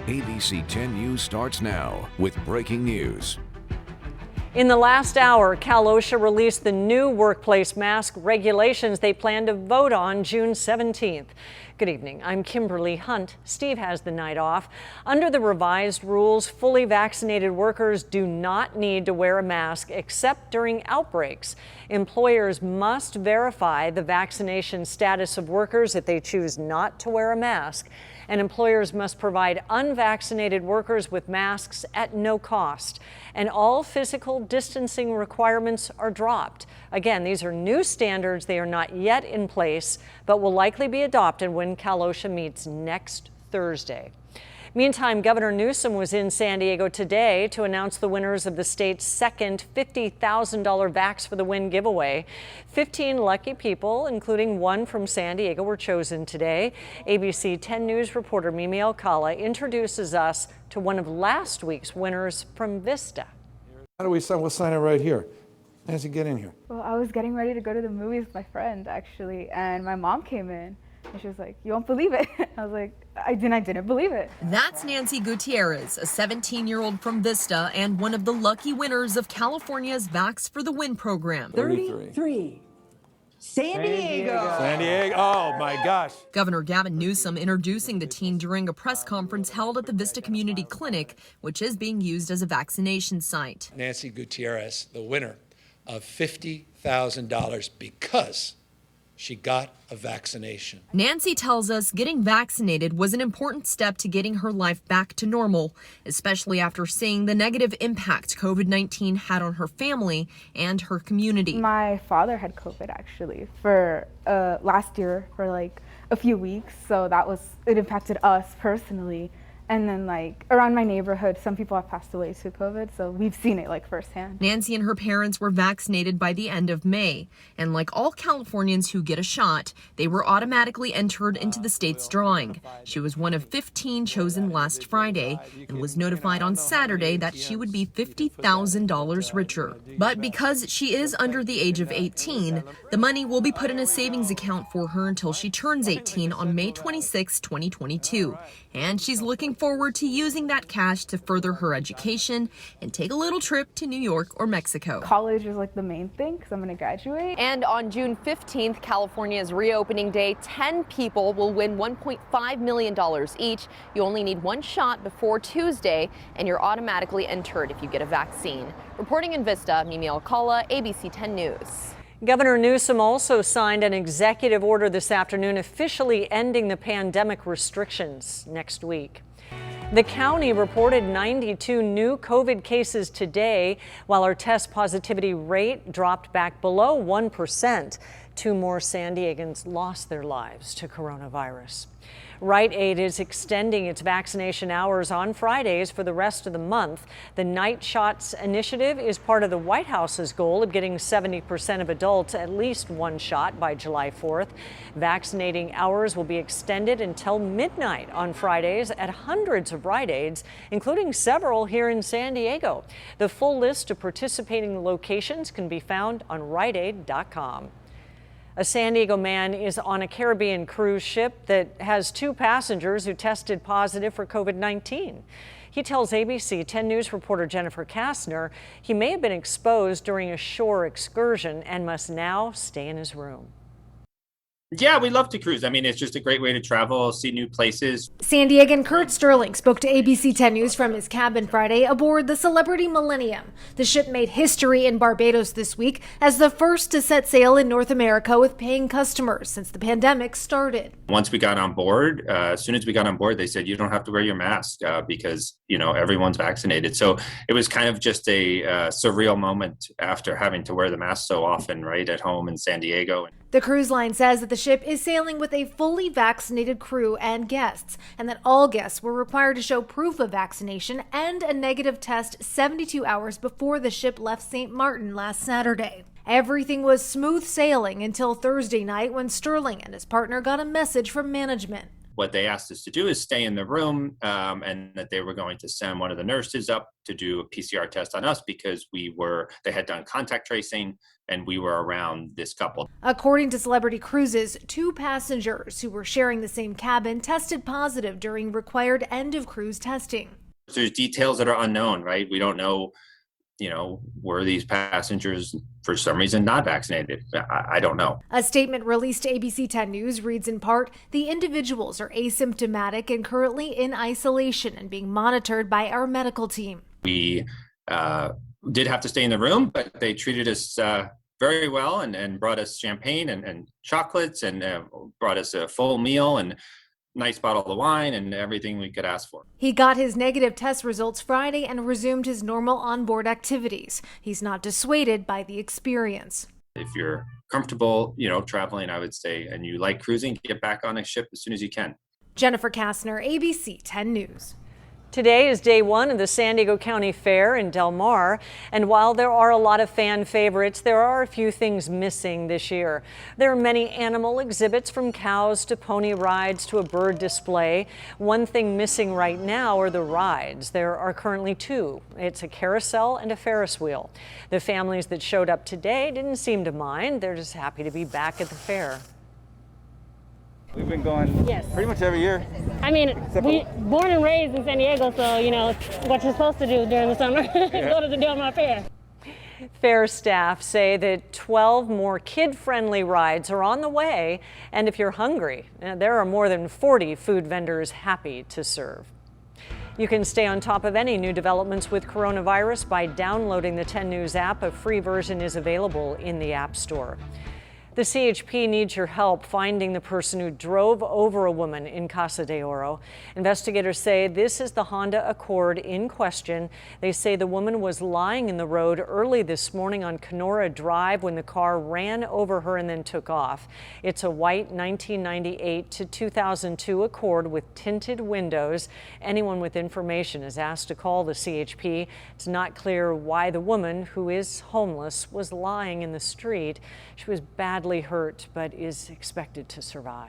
ABC 10 News starts now with breaking news. In the last hour, Cal OSHA released the new workplace mask regulations they plan to vote on June 17th. Good evening. I'm Kimberly Hunt. Steve has the night off. Under the revised rules, fully vaccinated workers do not need to wear a mask except during outbreaks. Employers must verify the vaccination status of workers if they choose not to wear a mask. And employers must provide unvaccinated workers with masks at no cost. And all physical distancing requirements are dropped. Again, these are new standards. They are not yet in place, but will likely be adopted when Cal OSHA meets next Thursday. Meantime, Governor Newsom was in San Diego today to announce the winners of the state's second $50,000 Vax for the Win giveaway. 15 lucky people, including one from San Diego, were chosen today. ABC 10 News reporter Mimi Alcala introduces us to one of last week's winners from Vista. How do we sign? We'll sign it right here. Nancy, get in here. Well, I was getting ready to go to the movies with my friend, actually, and my mom came in. And she was like, "You won't believe it." I was like, I didn't believe it. That's Nancy Gutierrez, a 17-year-old from Vista and one of the lucky winners of California's Vax for the Win program. 33. San Diego. San Diego. Oh, my gosh. Governor Gavin Newsom introducing the teen during a press conference held at the Vista Community Clinic, which is being used as a vaccination site. Nancy Gutierrez, the winner of $50,000 because she got a vaccination. Nancy tells us getting vaccinated was an important step to getting her life back to normal, especially after seeing the negative impact COVID-19 had on her family and her community. My father had COVID actually for last year for like a few weeks, so it impacted us personally. And then like around my neighborhood, some people have passed away to COVID, so we've seen it like firsthand. Nancy and her parents were vaccinated by the end of May. And like all Californians who get a shot, they were automatically entered into the state's drawing. She was one of 15 chosen last Friday and was notified on Saturday that she would be $50,000 richer. But because she is under the age of 18, the money will be put in a savings account for her until she turns 18 on May 26, 2022. And she's looking forward to using that cash to further her education and take a little trip to New York or Mexico. College is like the main thing because I'm going to graduate. And on June 15th, California's reopening day, 10 people will win $1.5 million each. You only need one shot before Tuesday, and you're automatically entered if you get a vaccine. Reporting in Vista, Mimi Alcala, ABC 10 News. Governor Newsom also signed an executive order this afternoon officially ending the pandemic restrictions next week. The county reported 92 new COVID cases today, while our test positivity rate dropped back below 1%. 2 more San Diegans lost their lives to coronavirus. Rite Aid is extending its vaccination hours on Fridays for the rest of the month. The Night Shots initiative is part of the White House's goal of getting 70% of adults at least one shot by July 4th. Vaccinating hours will be extended until midnight on Fridays at hundreds of Rite Aids, including several here in San Diego. The full list of participating locations can be found on riteaid.com. A San Diego man is on a Caribbean cruise ship that has 2 passengers who tested positive for COVID-19. He tells ABC 10 News reporter Jennifer Kastner he may have been exposed during a shore excursion and must now stay in his room. Yeah, we love to cruise. I mean, it's just a great way to travel, see new places. San Diegan Kurt Sterling spoke to ABC 10 News from his cabin Friday aboard the Celebrity Millennium. The ship made history in Barbados this week as the first to set sail in North America with paying customers since the pandemic started. Once we got on board, as soon as we got on board, they said, you don't have to wear your mask because, everyone's vaccinated. So it was kind of just a surreal moment after having to wear the mask so often, right, at home in San Diego. The cruise line says that the ship is sailing with a fully vaccinated crew and guests, and that all guests were required to show proof of vaccination and a negative test 72 hours before the ship left St. Martin last Saturday. Everything was smooth sailing until Thursday night when Sterling and his partner got a message from management. what they asked us to do is stay in the room, and that they were going to send one of the nurses up to do a PCR test on us because they had done contact tracing and we were around this couple. According to Celebrity Cruises, 2 passengers who were sharing the same cabin tested positive during required end of cruise testing. There's details that are unknown, right? We don't know, were these passengers for some reason not vaccinated? I don't know. A statement released to ABC 10 News reads in part, the individuals are asymptomatic and currently in isolation and being monitored by our medical team. We did have to stay in the room, but they treated us very well and brought us champagne and chocolates and brought us a full meal and nice bottle of wine and everything we could ask for. He got his negative test results Friday and resumed his normal onboard activities. He's not dissuaded by the experience. If you're comfortable, traveling, I would say, and you like cruising, get back on a ship as soon as you can. Jennifer Kastner, ABC 10 News. Today is day 1 of the San Diego County Fair in Del Mar, and while there are a lot of fan favorites, there are a few things missing this year. There are many animal exhibits, from cows to pony rides to a bird display. One thing missing right now are the rides. There are currently 2. It's a carousel and a Ferris wheel. The families that showed up today didn't seem to mind. They're just happy to be back at the fair. We've been going pretty much every year. I mean, we born and raised in San Diego, so it's what you're supposed to do during the summer. Go to the Del Mar Fair. Fair staff say that 12 more kid-friendly rides are on the way, and if you're hungry, there are more than 40 food vendors happy to serve. You can stay on top of any new developments with coronavirus by downloading the 10 News app. A free version is available in the App Store. The CHP needs your help finding the person who drove over a woman in Casa de Oro. Investigators say this is the Honda Accord in question. They say the woman was lying in the road early this morning on Kenora Drive when the car ran over her and then took off. It's a white 1998 to 2002 Accord with tinted windows. Anyone with information is asked to call the CHP. It's not clear why the woman, who is homeless, was lying in the street. She was badly hurt but is expected to survive.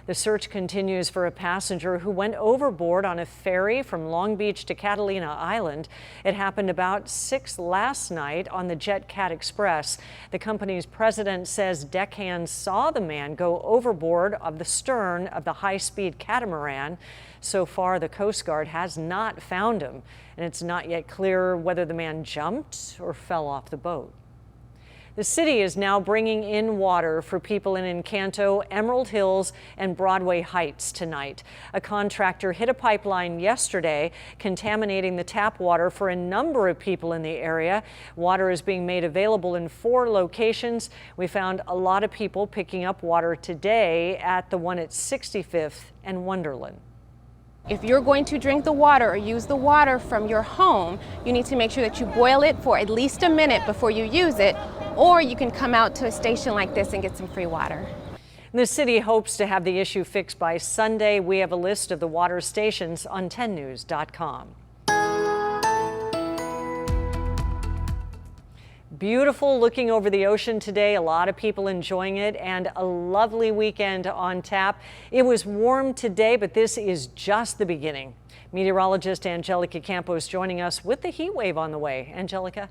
The search continues for a passenger who went overboard on a ferry from Long Beach to Catalina Island. It happened about 6 last night on the Jet Cat Express. The company's president says deckhands saw the man go overboard of the stern of the high-speed catamaran. So far, the Coast Guard has not found him, and it's not yet clear whether the man jumped or fell off the boat. The city is now bringing in water for people in Encanto, Emerald Hills, and Broadway Heights tonight. A contractor hit a pipeline yesterday, contaminating the tap water for a number of people in the area. Water is being made available in 4 locations. We found a lot of people picking up water today at the one at 65th and Wonderland. If you're going to drink the water or use the water from your home, you need to make sure that you boil it for at least a minute before you use it, or you can come out to a station like this and get some free water. The city hopes to have the issue fixed by Sunday. We have a list of the water stations on 10news.com. Beautiful looking over the ocean today. A lot of people enjoying it, and a lovely weekend on tap. It was warm today, but this is just the beginning. Meteorologist Angelica Campos joining us with the heat wave on the way. Angelica.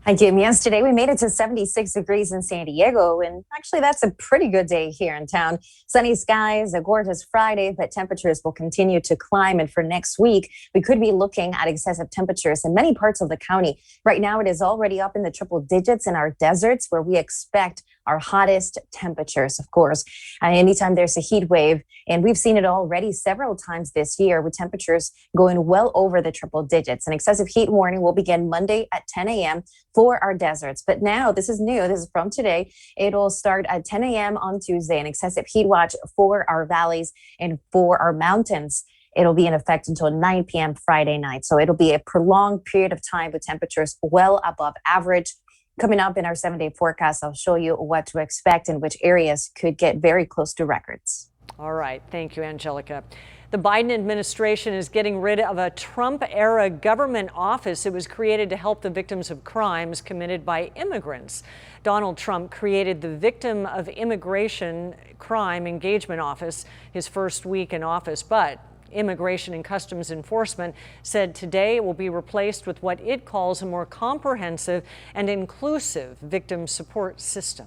Hi, Kim. Yes, today we made it to 76 degrees in San Diego, and actually that's a pretty good day here in town. Sunny skies, a gorgeous Friday, but temperatures will continue to climb, and for next week, we could be looking at excessive temperatures in many parts of the county. Right now, it is already up in the triple digits in our deserts, where we expect our hottest temperatures, of course. Anytime there's a heat wave, and we've seen it already several times this year with temperatures going well over the triple digits. An excessive heat warning will begin Monday at 10 a.m. for our deserts. But now this is new. This is from today. It'll start at 10 a.m. on Tuesday. An excessive heat watch for our valleys and for our mountains. It'll be in effect until 9 p.m. Friday night. So it'll be a prolonged period of time with temperatures well above average. Coming up in our 7-day forecast, I'll show you what to expect and which areas could get very close to records. All right. Thank you, Angelica. The Biden administration is getting rid of a Trump-era government office. It was created to help the victims of crimes committed by immigrants. Donald Trump created the Victim of Immigration Crime Engagement Office his first week in office, but Immigration and Customs Enforcement said today it will be replaced with what it calls a more comprehensive and inclusive victim support system.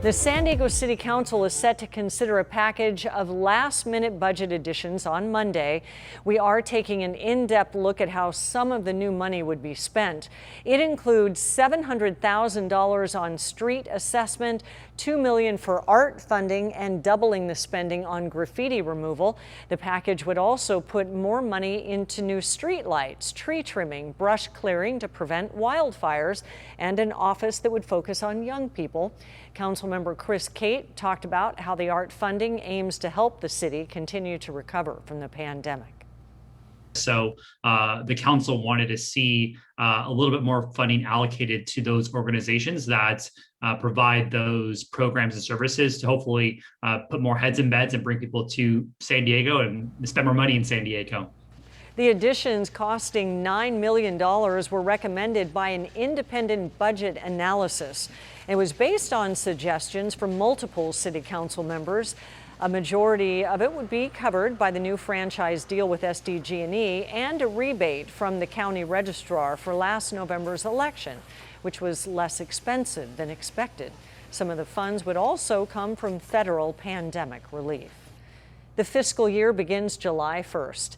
The San Diego City Council is set to consider a package of last-minute budget additions on Monday. We are taking an in-depth look at how some of the new money would be spent. It includes $700,000 on street assessment, $2 million for art funding, and doubling the spending on graffiti removal. The package would also put more money into new street lights, tree trimming, brush clearing to prevent wildfires, and an office that would focus on young people. Councilmember Chris Cate talked about how the art funding aims to help the city continue to recover from the pandemic. So the council wanted to see a little bit more funding allocated to those organizations that provide those programs and services to hopefully put more heads in beds and bring people to San Diego and spend more money in San Diego. The additions, costing $9 million, were recommended by an independent budget analysis. It was based on suggestions from multiple city council members. A majority of it would be covered by the new franchise deal with SDG&E and a rebate from the county registrar for last November's election, which was less expensive than expected. Some of the funds would also come from federal pandemic relief. The fiscal year begins July 1st.